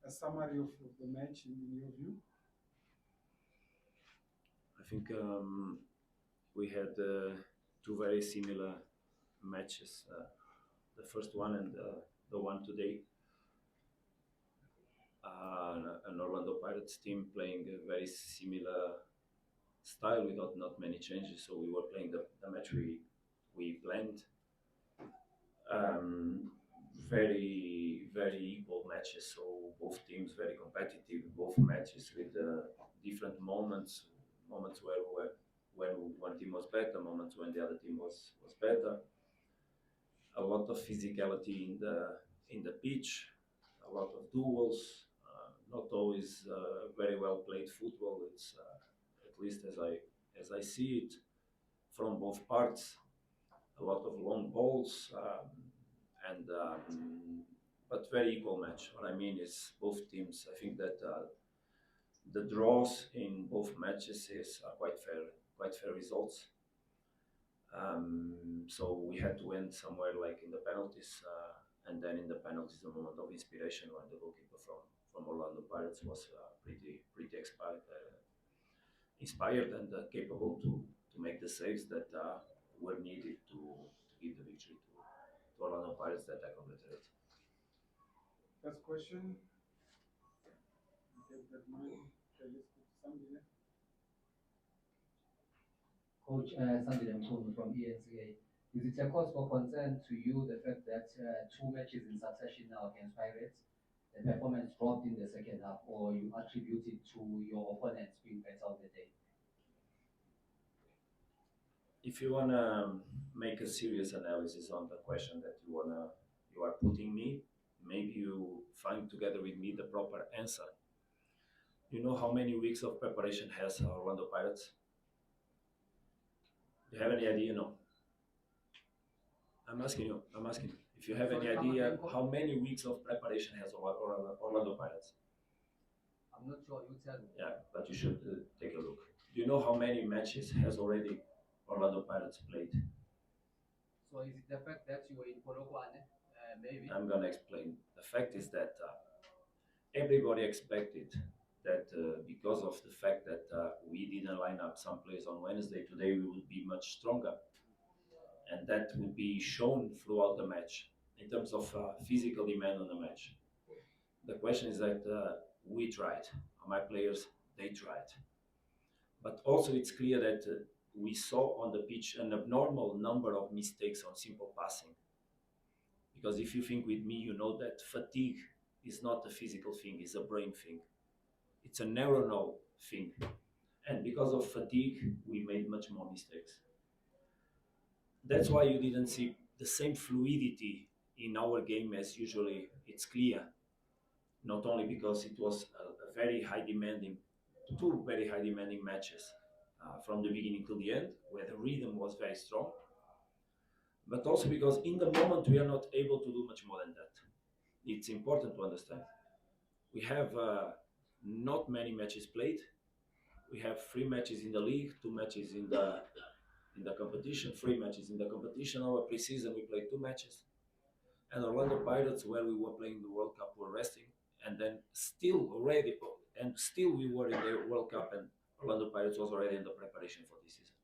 a summary of the match in your view? I think we had two very similar matches. The first one and the one today. An Orlando Pirates team playing a very similar style without not many changes. So we were playing the match we planned. Um, very equal matches. So both teams very competitive. Both matches with different moments where when one team was better, moments when the other team was better. A lot of physicality in the pitch, a lot of duels. Not always very well played football. It's at least as I see it from both parts. A lot of long balls and but very equal match. What I mean is both teams. I think that the draws in both matches are quite fair results. So we had to end somewhere like in the penalties, and then in the penalties, the moment of inspiration when the goalkeeper from Orlando Pirates was pretty inspired and capable to make the saves that were needed to give the victory to Orlando Pirates that I completed. First question. Get that mic. Okay, let's go to somebody. Coach Sandy Mkunu from ENCA. Is it a cause for concern to you the fact that two matches in succession now against Pirates, the performance dropped in the second half, or you attribute it to your opponents being better on the day? If you wanna make a serious analysis on the question that you are putting me, maybe you find together with me the proper answer. You know how many weeks of preparation has Orlando Pirates? Do you have any idea? No. I'm asking you. If you have any idea how many weeks of preparation has Orlando Pirates? I'm not sure. You tell me. Yeah, but you should take a look. Do you know how many matches has already Orlando Pirates played? So is it the fact that you were in Polokwane? Maybe. I'm gonna explain. The fact is that everybody expected that because of the fact that we didn't line up some players on Wednesday, today we would be much stronger, and that would be shown throughout the match in terms of physical demand on the match. The question is that we tried, my players they tried, but also it's clear that we saw on the pitch an abnormal number of mistakes on simple passing. Because if you think with me, you know that fatigue is not a physical thing, it's a brain thing. It's a neuronal thing. And because of fatigue, we made much more mistakes. That's why you didn't see the same fluidity in our game as usually it's clear. Not only because it was a very high demanding, two very high demanding matches from the beginning to the end, where the rhythm was very strong, but also because in the moment we are not able to do much more than that. It's important to understand. We have not many matches played. We have 3 matches in the league, 2 matches in the competition, 3 matches in the competition. Our preseason we played 2 matches, and Orlando Pirates, where we were playing the World Cup, were resting, and then still we were in the World Cup, and Orlando Pirates was already in the preparation for this season.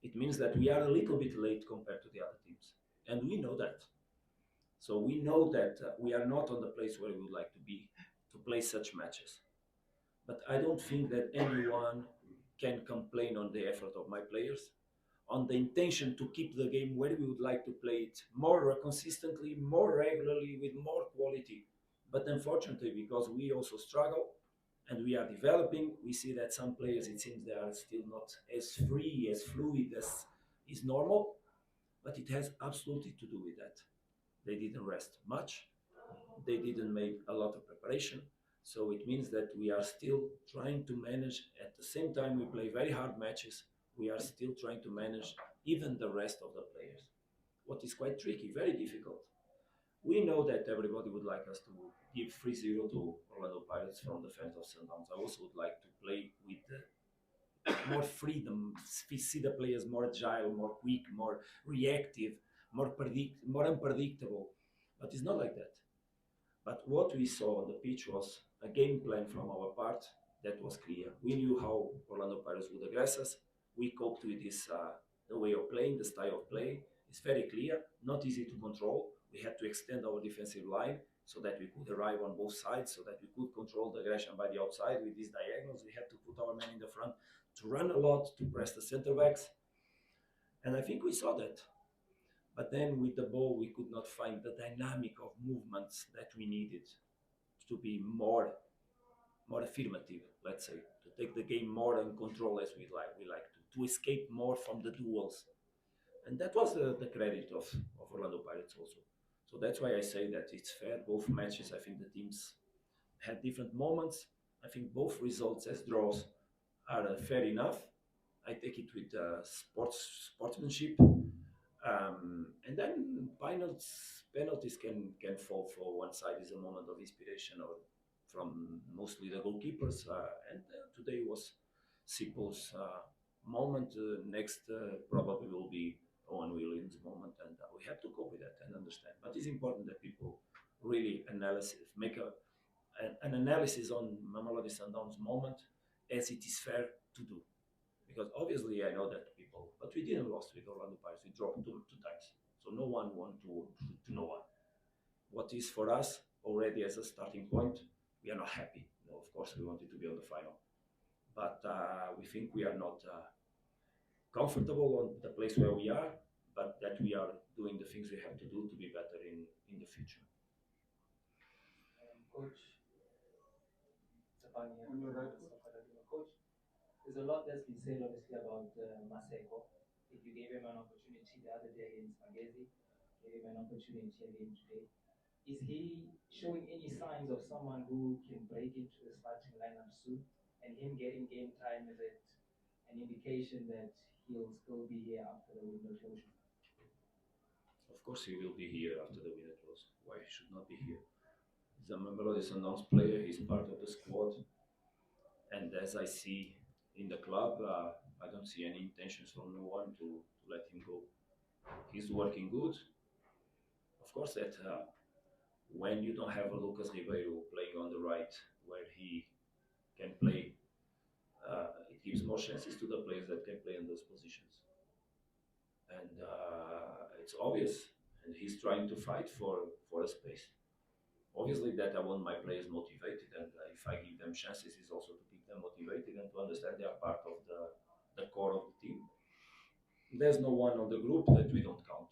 It means that we are a little bit late compared to the other teams, and we know that. So we know that we are not on the place where we would like to be to play such matches. But I don't think that anyone can complain on the effort of my players, on the intention to keep the game where we would like to play it more consistently, more regularly, with more quality. But unfortunately, because we also struggle and we are developing, we see that some players, it seems they are still not as free, as fluid as is normal, but it has absolutely to do with that. They didn't rest much, they didn't make a lot of preparation, so it means that we are still trying to manage. At the same time we play very hard matches, we are still trying to manage even the rest of the players, what is quite tricky, very difficult. We know that everybody would like us to give 3-0 to Orlando Pirates from the fans of Sundowns. I also would like to play with more freedom, see the players more agile, more quick, more reactive, more unpredictable. But it's not like that. But what we saw on the pitch was a game plan from our part that was clear. We knew how Orlando Pirates would aggress us. We coped with this the way of playing, the style of play. It's very clear, not easy to control. We had to extend our defensive line so that we could arrive on both sides, so that we could control the aggression by the outside with these diagonals. We had to put our men in the front to run a lot, to press the center backs. And I think we saw that. But then with the ball, we could not find the dynamic of movements that we needed to be more affirmative, let's say, to take the game more in control as we like to escape more from the duels. And that was the credit of Orlando Pirates also. So that's why I say that it's fair. Both matches, I think the teams had different moments. I think both results as draws are fair enough. I take it with sportsmanship. And then penalties can fall for one side is a moment of inspiration or from mostly the goalkeepers. And today was Sipo's moment. Next probably will be Owen Williams' moment, and we have to cope with that and understand. But it's important that people really make an analysis on Mamelodi Sundowns' moment as it is fair to do. Because obviously I know that people, but we didn't lose with Orlando Pirates. We dropped two times, so no one won to no one. What is for us already as a starting point, we are not happy. No, of course, we wanted to be on the final, but we think we are not comfortable on the place where we are, but that we are doing the things we have to do to be better in the future. Coach, Stefan here. On your right. Coach, there's a lot that's been said, obviously, about Maseko. If you gave him an opportunity the other day against Magezi, gave him an opportunity again today. Is he showing any signs of someone who can break into the starting lineup soon? And him getting game time, is it an indication that he'll still be here after the window closure? Of course, he will be here after the winter close. Why he should not be here? He's a Mamelodi Sundowns player. He's part of the squad, and as I see in the club, I don't see any intentions from no one to let him go. He's working good. Of course, that when you don't have a Lucas Ribeiro playing on the right, where he can play, it gives more chances to the players that can play in those positions. And it's obvious, and he's trying to fight for a space. Obviously, that I want my players motivated, and if I give them chances, is also to keep them motivated and to understand they are part of the core of the team. There's no one on the group that we don't count,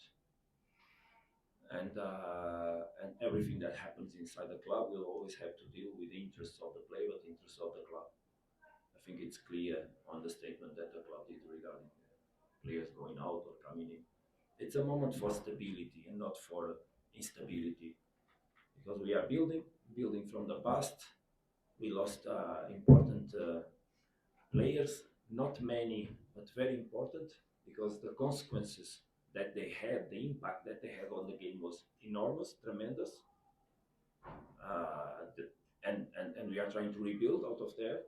and everything that happens inside the club will always have to deal with the interests of the player, but the interests of the club. I think it's clear on the statement that the club did regarding players going out or coming in. It's a moment for stability and not for instability, because we are building from the past. We lost important players, not many, but very important, because the consequences that they had, the impact that they had on the game was enormous, tremendous. And we are trying to rebuild out of there,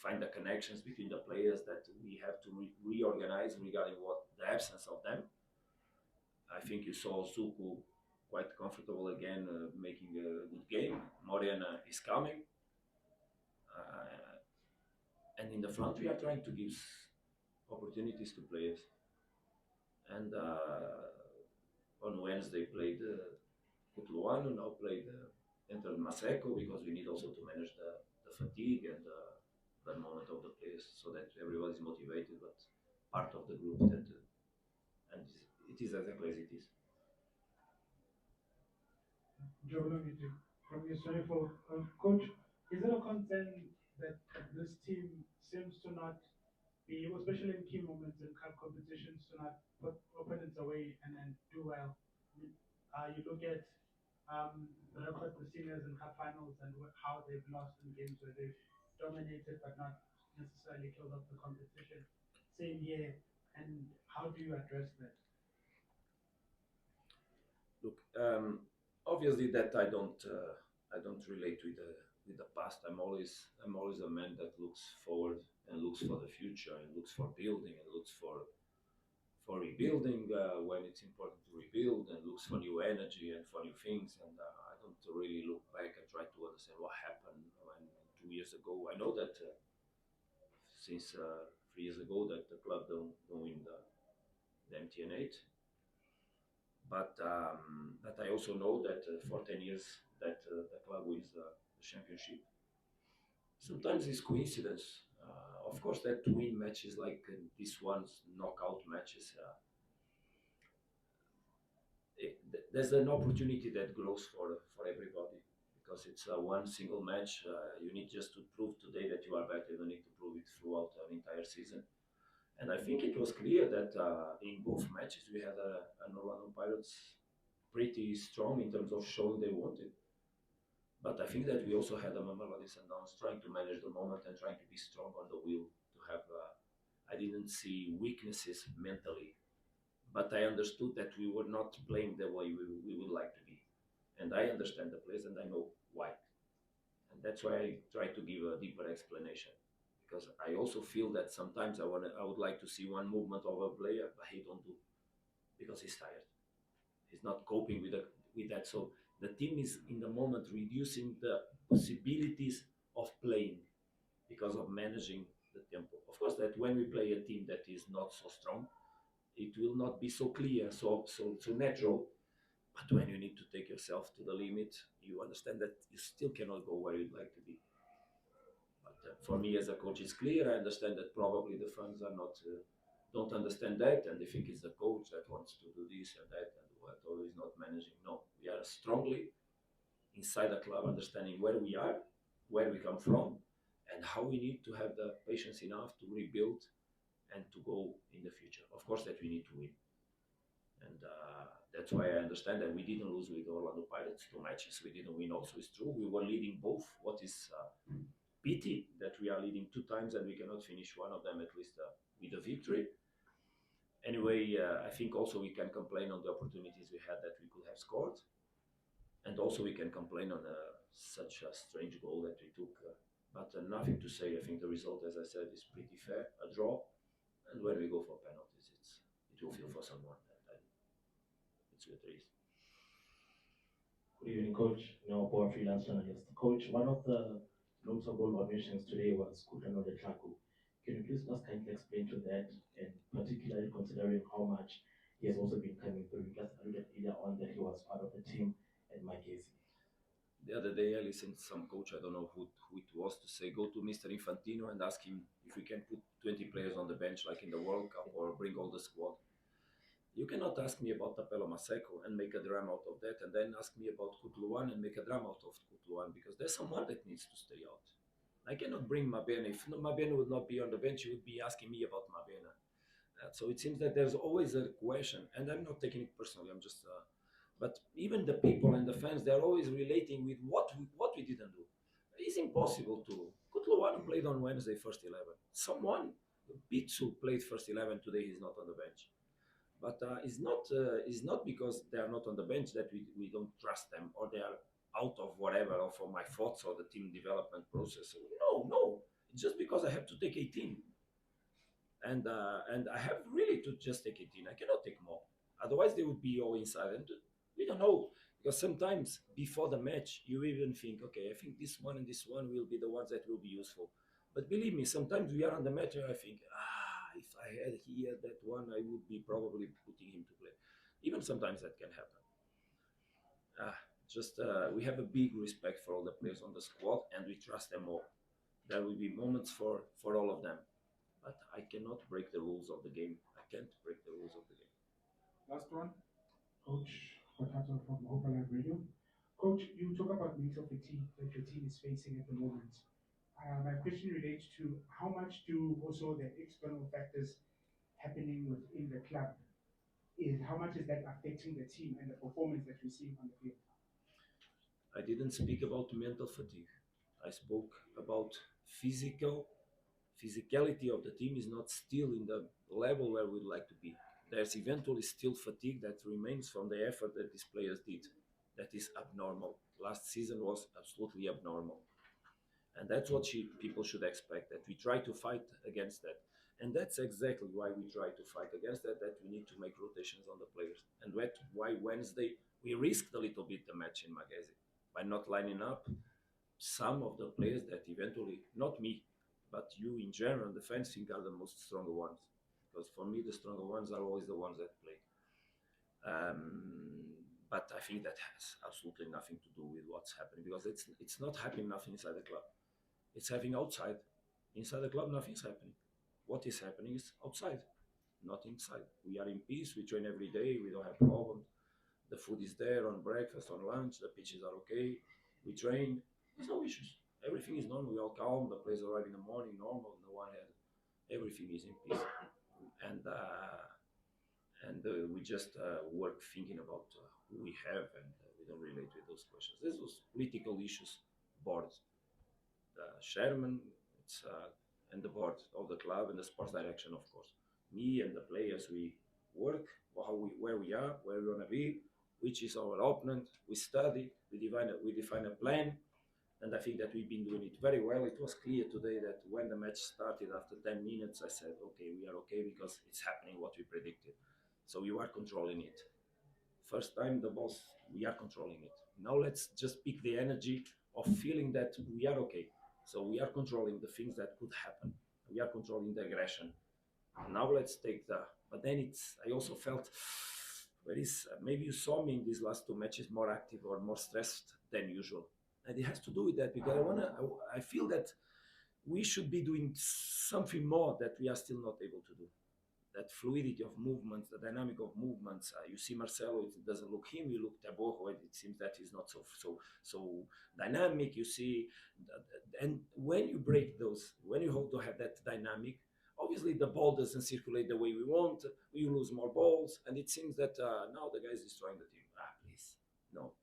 find the connections between the players that we have to reorganize regarding what the absence of them. I think you saw Zuku quite comfortable again, making a good game. Morena is coming. And in the front, we are trying to give opportunities to players. And on Wednesday, played Kutluano, now played entered Maseko, because we need also to manage the fatigue and the moment of the players so that everyone is motivated, but part of the group that. And it is exactly as it is. Joe, from your story for coach, is it a concern that this team seems to not be able, especially in key moments in cup competitions, to not put opponents away and then do well? You look at the record the seniors in cup finals and how they've lost in games where they've dominated but not necessarily killed off the competition. Same here, and how do you address that? Look, obviously that I don't relate with the past. I'm always a man that looks forward and looks for the future and looks for building and looks for rebuilding when it's important to rebuild, and looks for new energy and for new things. And I don't really look back and try to understand what happened when 2 years ago. I know that since 3 years ago that the club don't win the MTN 8, but I also know that for 10 years that the club wins the championship. Sometimes it's coincidence. Of course, that to win matches like this one's knockout matches, there's an opportunity that grows for everybody because it's one single match. You need just to prove today that you are better. You don't need to prove it throughout an entire season. And I think it was clear that in both matches we had an Orlando Pirates pretty strong in terms of showing they wanted. But I think that we also had a Mamelodi Sundowns trying to manage the moment and trying to be strong on the wheel to have. I didn't see weaknesses mentally, but I understood that we were not playing the way we would like to be, and I understand the players and I know why, and that's why I try to give a deeper explanation. Because I also feel that sometimes I would like to see one movement of a player, but he don't do because he's tired. He's not coping with that. So the team is in the moment reducing the possibilities of playing because of managing the tempo. Of course, that when we play a team that is not so strong, it will not be so clear, so natural. But when you need to take yourself to the limit, you understand that you still cannot go where you'd like to be. But for me as a coach, it's clear. I understand that probably the fans are not don't understand that, and they think it's the coach that wants to do this and that, and what always not managing. No, we are strongly inside the club, understanding where we are, where we come from, and how we need to have the patience enough to rebuild and to go in the future. Of course, that we need to win, and that's why I understand that we didn't lose with Orlando Pirates 2 matches. We didn't win. Also, it's true. We were leading both. What is pity that we are leading 2 times and we cannot finish one of them at least with a victory. Anyway, I think also we can complain on the opportunities we had that we could have scored, and also we can complain on such a strange goal that we took. But nothing to say. I think the result, as I said, is pretty fair, a draw. And when we go for penalties, it will feel for someone, and it's what it is. Good evening, Coach. Now, for freelance journalist. Coach, one of the notable omissions today was Kutlano Letlaku. Can you please just kindly explain to that, and particularly considering how much he has also been coming through? You just alluded earlier on that he was part of the team at Magesi. The other day, I listened to some coach, I don't know who it was, to say, go to Mr. Infantino and ask him if we can put 20 players on the bench like in the World Cup or bring all the squad. You cannot ask me about Tapelo Maseko and make a drama out of that, and then ask me about Kutluan and make a drama out of Kutluan, because there's someone that needs to stay out. I cannot bring Mabena. If Mabena would not be on the bench, you would be asking me about Mabena. So it seems that there's always a question, and I'm not taking it personally. I'm just, but even the people and the fans, they're always relating with what we didn't do. It's impossible to. Kutluan played on Wednesday first 11. Someone, Pitsu played first 11 today. He's not on the bench. But it's not because they are not on the bench that we don't trust them or they are out of whatever or for my thoughts or the team development process. No, it's just because I have to take 18, and I have really to just take 18. I cannot take more, otherwise they would be all inside. And we don't know, because sometimes before the match you even think, okay, I think this one and this one will be the ones that will be useful. But believe me, sometimes we are on the match and I think, if I had here that one, I would be probably putting him to play. Even sometimes that can happen. Just we have a big respect for all the players on the squad, and we trust them all. There will be moments for all of them, but I cannot break the rules of the game. I can't break the rules of the game. Last one, Coach Potato from Open Live Radio. Coach, you talk about mental fatigue that your team is facing at the moment. My question relates to how much do also the external factors happening within the club is how much is that affecting the team and the performance that we're seeing on the field? I didn't speak about mental fatigue. I spoke about physicality of the team is not still in the level where we'd like to be. There's eventually still fatigue that remains from the effort that these players did. That is abnormal. Last season was absolutely abnormal. And that's what people should expect, that we try to fight against that. And that's exactly why we try to fight against that we need to make rotations on the players. And why Wednesday we risked a little bit the match in Magesi. by not lining up some of the players that eventually, not me, but you in general, the fans think are the most stronger ones. Because for me, the stronger ones are always the ones that play. But I think that has absolutely nothing to do with what's happening because it's not happening nothing inside the club. It's happening outside. Inside the club, nothing's happening. What is happening is outside, not inside. We are in peace. We train every day. We don't have problems. The food is there on breakfast, on lunch. The pitches are okay. We train. There's no issues. Everything is normal. We all calm. The players arrive in the morning, normal. No one has. Everything is in peace. And we just work thinking about who we have, and we don't relate with those questions. There's those political issues, board, the chairman, it's and the board of the club and the sports direction, of course. Me and the players, we work where we are, where we want to be, which is our opponent. We study, we define a plan, and I think that we've been doing it very well. It was clear today that when the match started after 10 minutes, I said, okay, we are okay because it's happening what we predicted. So you are controlling it. First time the balls, we are controlling it. Now let's just pick the energy of feeling that we are okay. So we are controlling the things that could happen. We are controlling the aggression. Now let's take the. But then I also felt maybe you saw me in these last two matches more active or more stressed than usual, and it has to do with that because I feel that we should be doing something more that we are still not able to do. That fluidity of movements, the dynamic of movements. You see Marcelo, it doesn't look him. You look Taborro, it seems that he's not so dynamic. You see, and when you break those, when you hope to have that dynamic, obviously the ball doesn't circulate the way we want. We lose more balls, and it seems that now the guy is destroying the team. Please, no,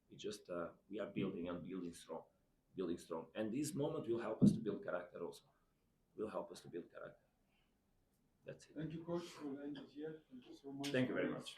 we are building and building strong, and this moment will help us to build character also. Will help us to build character. That's it. Thank you, coach. We'll end it here. Thank you so much. Thank you very much.